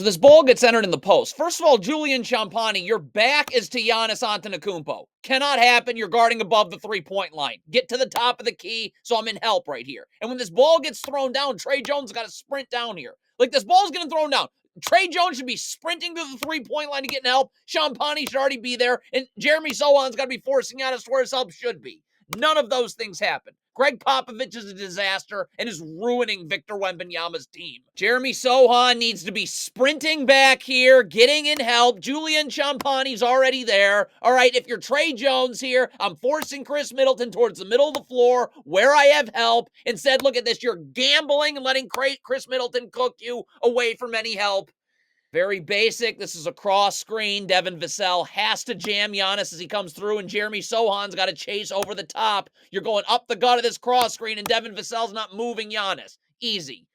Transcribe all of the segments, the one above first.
So this ball gets entered in the post. First of all, Julian Champagnie, your back is to Giannis Antetokounmpo. Cannot happen. You're guarding above the three-point line. Get to the top of the key, so I'm in help right here. And when this ball gets thrown down, Trey Jones got to sprint down here. Like, this ball's getting thrown down. Trey Jones should be sprinting to the three-point line to get help. Champagnie should already be there. And Jeremy Sohan's got to be forcing Giannis where his help should be. None of those things happen. Greg Popovich is a disaster and is ruining Victor Wembanyama's team. Jeremy Sohan needs to be sprinting back here, getting in help. Julian Champagnie's already there. All right, if you're Trey Jones here, I'm forcing Chris Middleton towards the middle of the floor where I have help. Instead, look at this. You're gambling and letting Chris Middleton cook you away from any help. Very basic. This is a cross screen. Devin Vassell has to jam Giannis as he comes through, and Jeremy Sohan's got to chase over the top. You're going up the gut of this cross screen, and Devin Vassell's not moving Giannis. Easy.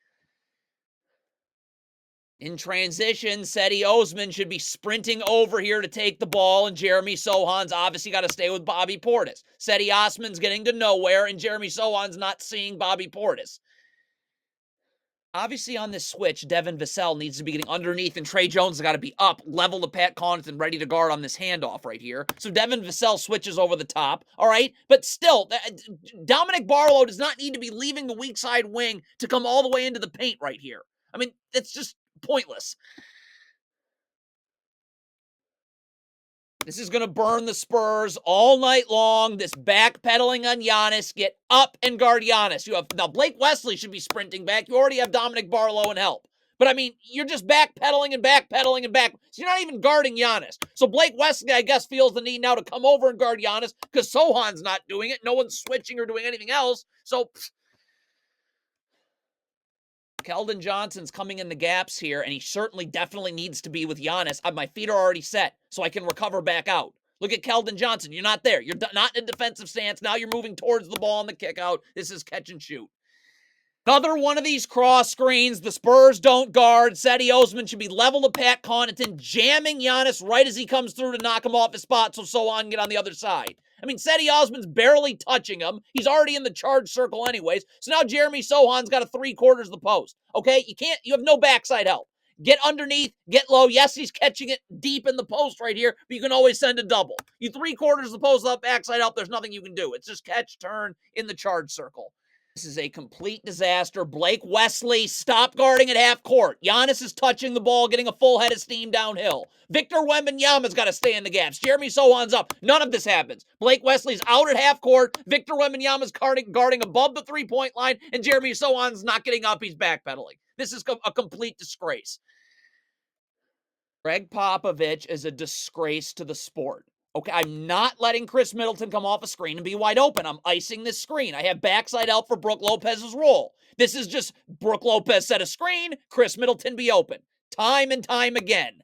In transition, Cedi Osman should be sprinting over here to take the ball, and Jeremy Sohan's obviously got to stay with Bobby Portis. Cedi Osman's getting to nowhere, and Jeremy Sohan's not seeing Bobby Portis. Obviously, on this switch, Devin Vassell needs to be getting underneath, and Trey Jones has got to be up, level to Pat Connaughton, ready to guard on this handoff right here. So Devin Vassell switches over the top, all right? But still, Dominic Barlow does not need to be leaving the weak side wing to come all the way into the paint right here. I mean, it's just pointless. This is going to burn the Spurs all night long. This backpedaling on Giannis. Get up and guard Giannis. Now, Blake Wesley should be sprinting back. You already have Dominic Barlow and help. But, I mean, you're just backpedaling and backpedaling and back. So you're not even guarding Giannis. So Blake Wesley, I guess, feels the need now to come over and guard Giannis because Sohan's not doing it. No one's switching or doing anything else. So Keldon Johnson's coming in the gaps here, and he certainly definitely needs to be with Giannis. My feet are already set, so I can recover back out. Look at Keldon Johnson. You're not there. You're not in a defensive stance. Now you're moving towards the ball on the kick out. This is catch and shoot. Another one of these cross screens. The Spurs don't guard. Cedi Osman should be level to Pat Connaughton, jamming Giannis right as he comes through to knock him off his spot so Sohan can get on the other side. I mean, Cedi Osman's barely touching him. He's already in the charge circle anyways. So now Jeremy Sohan's got a 3/4 of the post. Okay? You have no backside help. Get underneath, get low. Yes, he's catching it deep in the post right here, but you can always send a double. You 3/4 of the post without backside help, there's nothing you can do. It's just catch, turn in the charge circle. This is a complete disaster. Blake Wesley, stop guarding at half court. Giannis is touching the ball, getting a full head of steam downhill. Victor Wembanyama's got to stay in the gaps. Jeremy Sohan's up. None of this happens. Blake Wesley's out at half court. Victor Wembanyama's guarding above the three-point line, and Jeremy Sohan's not getting up. He's backpedaling. This is a complete disgrace. Greg Popovich is a disgrace to the sport. Okay, I'm not letting Chris Middleton come off a screen and be wide open. I'm icing this screen. I have backside help for Brook Lopez's role. This is just Brook Lopez set a screen, Chris Middleton be open. Time and time again.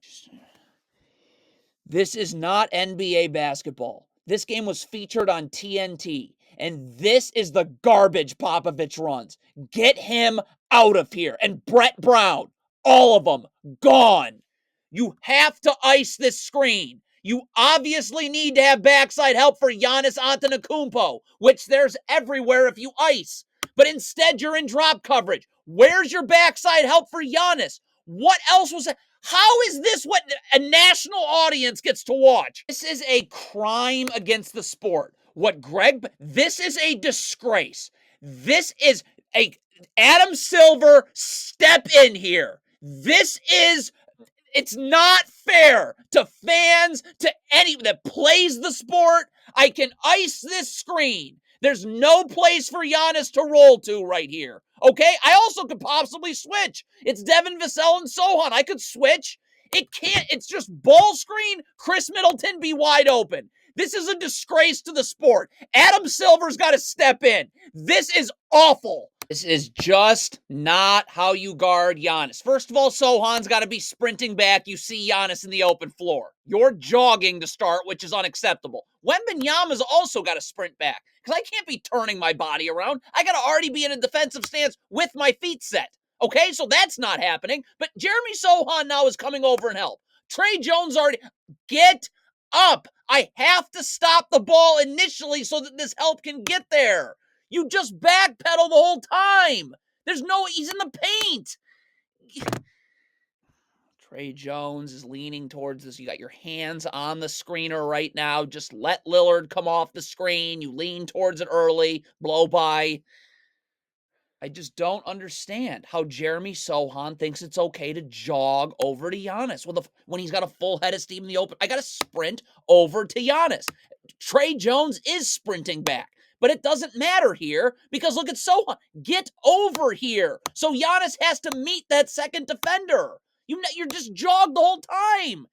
This is not NBA basketball. This game was featured on TNT, and this is the garbage Popovich runs. Get him out of here. And Brett Brown, all of them, gone. You have to ice this screen. You obviously need to have backside help for Giannis Antetokounmpo, which there's everywhere if you ice. But instead, you're in drop coverage. Where's your backside help for Giannis? What else was it? How is this what a national audience gets to watch? This is a crime against the sport. This is a disgrace. This is Adam Silver, step in here. It's not fair to fans, to anyone that plays the sport. I can ice this screen. There's no place for Giannis to roll to right here. Okay? I also could possibly switch. It's Devin Vassell and Sohan. I could switch. It can't. It's just ball screen, Chris Middleton be wide open. This is a disgrace to the sport. Adam Silver's got to step in. This is awful. This is just not how you guard Giannis. First of all, Sohan's got to be sprinting back. You see Giannis in the open floor. You're jogging to start, which is unacceptable. Wembanyama's also got to sprint back because I can't be turning my body around. I got to already be in a defensive stance with my feet set. Okay, so that's not happening. But Jeremy Sohan now is coming over and help. Trey Jones already... Get up. I have to stop the ball initially so that this help can get there. You just backpedal the whole time. He's in the paint. Trey Jones is leaning towards this. You got your hands on the screener right now. Just let Lillard come off the screen. You lean towards it early, blow by. I just don't understand how Jeremy Sohan thinks it's okay to jog over to Giannis when he's got a full head of steam in the open. I got to sprint over to Giannis. Trey Jones is sprinting back, but it doesn't matter here because look at Sohan. Get over here. So Giannis has to meet that second defender. You're just jogged the whole time.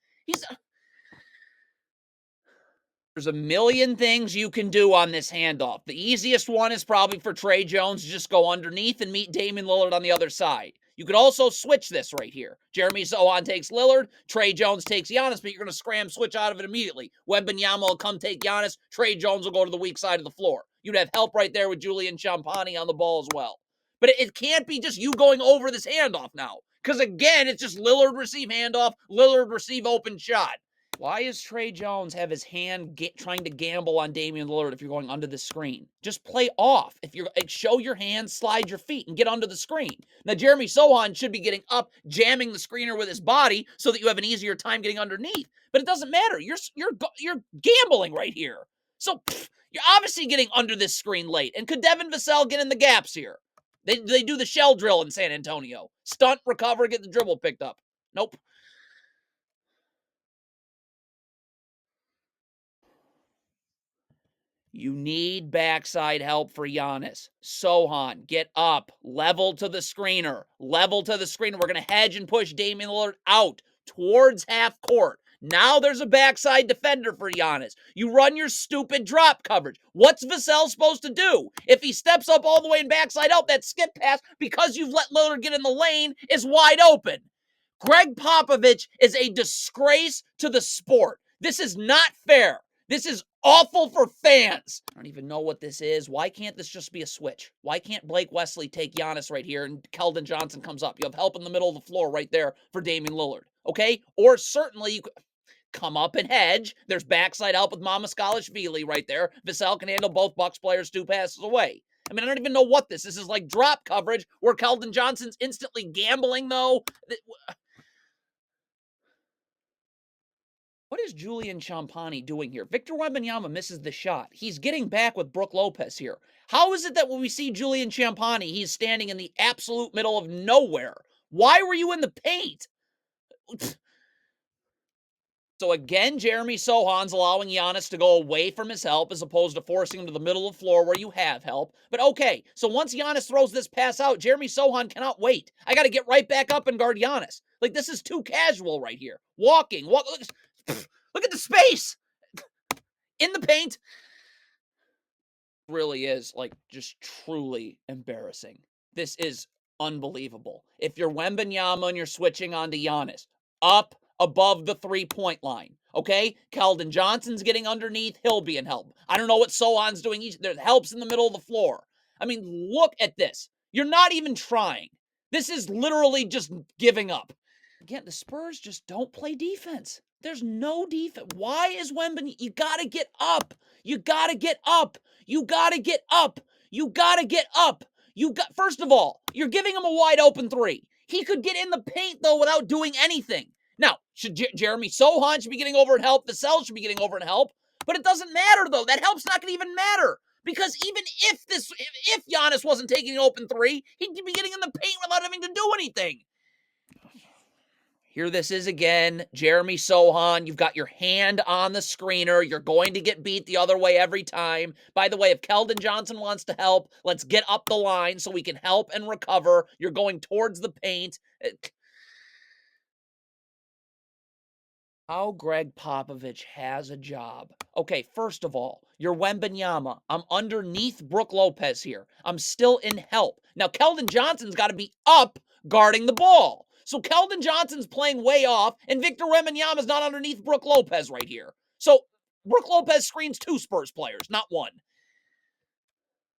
There's a million things you can do on this handoff. The easiest one is probably for Trey Jones to just go underneath and meet Damian Lillard on the other side. You could also switch this right here. Jeremy Sohan takes Lillard, Trey Jones takes Giannis, but you're going to scram switch out of it immediately. Wembanyama will come take Giannis, Trey Jones will go to the weak side of the floor. You'd have help right there with Julian Champagnie on the ball as well. But it can't be just you going over this handoff now. Because again, it's just Lillard receive handoff, Lillard receive open shot. Why does Trey Jones have his hand trying to gamble on Damian Lillard if you're going under the screen? Just play off. If you're show your hands, slide your feet, and get under the screen. Now, Jeremy Sohan should be getting up, jamming the screener with his body so that you have an easier time getting underneath. But it doesn't matter. You're gambling right here. So you're obviously getting under this screen late. And could Devin Vassell get in the gaps here? They do the shell drill in San Antonio. Stunt, recover, get the dribble picked up. Nope. You need backside help for Giannis. Sohan, get up. Level to the screener. Level to the screener. We're going to hedge and push Damian Lillard out towards half court. Now there's a backside defender for Giannis. You run your stupid drop coverage. What's Vassell supposed to do? If he steps up all the way and backside out, that skip pass, because you've let Lillard get in the lane, is wide open. Greg Popovich is a disgrace to the sport. This is not fair. This is awful for fans. I don't even know what this is. Why can't this just be a switch? Why can't Blake Wesley take Giannis right here and Keldon Johnson comes up? You have help in the middle of the floor right there for Damian Lillard, okay? Or certainly you could come up and hedge. There's backside help with Mamaskalishvili right there. Vassell can handle both Bucks players 2 passes away. I mean, I don't even know what this is. This is like drop coverage where Keldon Johnson's instantly gambling, though. What is Julian Champagnie doing here? Victor Wembanyama misses the shot. He's getting back with Brook Lopez here. How is it that when we see Julian Champagnie, he's standing in the absolute middle of nowhere? Why were you in the paint? So again, Jeremy Sohan's allowing Giannis to go away from his help as opposed to forcing him to the middle of the floor where you have help. But okay, so once Giannis throws this pass out, Jeremy Sohan cannot wait. I got to get right back up and guard Giannis. Like, this is too casual right here. Look at the space in the paint. Really is like just truly embarrassing. This is unbelievable. If you're Wembanyama and you're switching on to Giannis, up above the 3-point line, okay? Keldon Johnson's getting underneath. He'll be in help. I don't know what Sohan's doing. There's helps in the middle of the floor. I mean, look at this. You're not even trying. This is literally just giving up. Again, the Spurs just don't play defense. There's no defense. Why is Wembanyama? You got to get up. You got to get up. You got to get up. You got to get up. First of all, you're giving him a wide open 3. He could get in the paint, though, without doing anything. Now, Jeremy Sohan should be getting over and help. Vassell should be getting over and help. But it doesn't matter, though. That help's not going to even matter. Because even if Giannis wasn't taking an open 3, he'd be getting in the paint without having to do anything. Here this is again, Jeremy Sohan. You've got your hand on the screener. You're going to get beat the other way every time. By the way, if Keldon Johnson wants to help, let's get up the line so we can help and recover. You're going towards the paint. How Greg Popovich has a job. Okay, first of all, you're Wembanyama. I'm underneath Brook Lopez here. I'm still in help. Now, Keldon Johnson's got to be up guarding the ball. So Keldon Johnson's playing way off, and Victor Wembanyama's not underneath Brook Lopez right here. So Brook Lopez screens 2 Spurs players, not 1.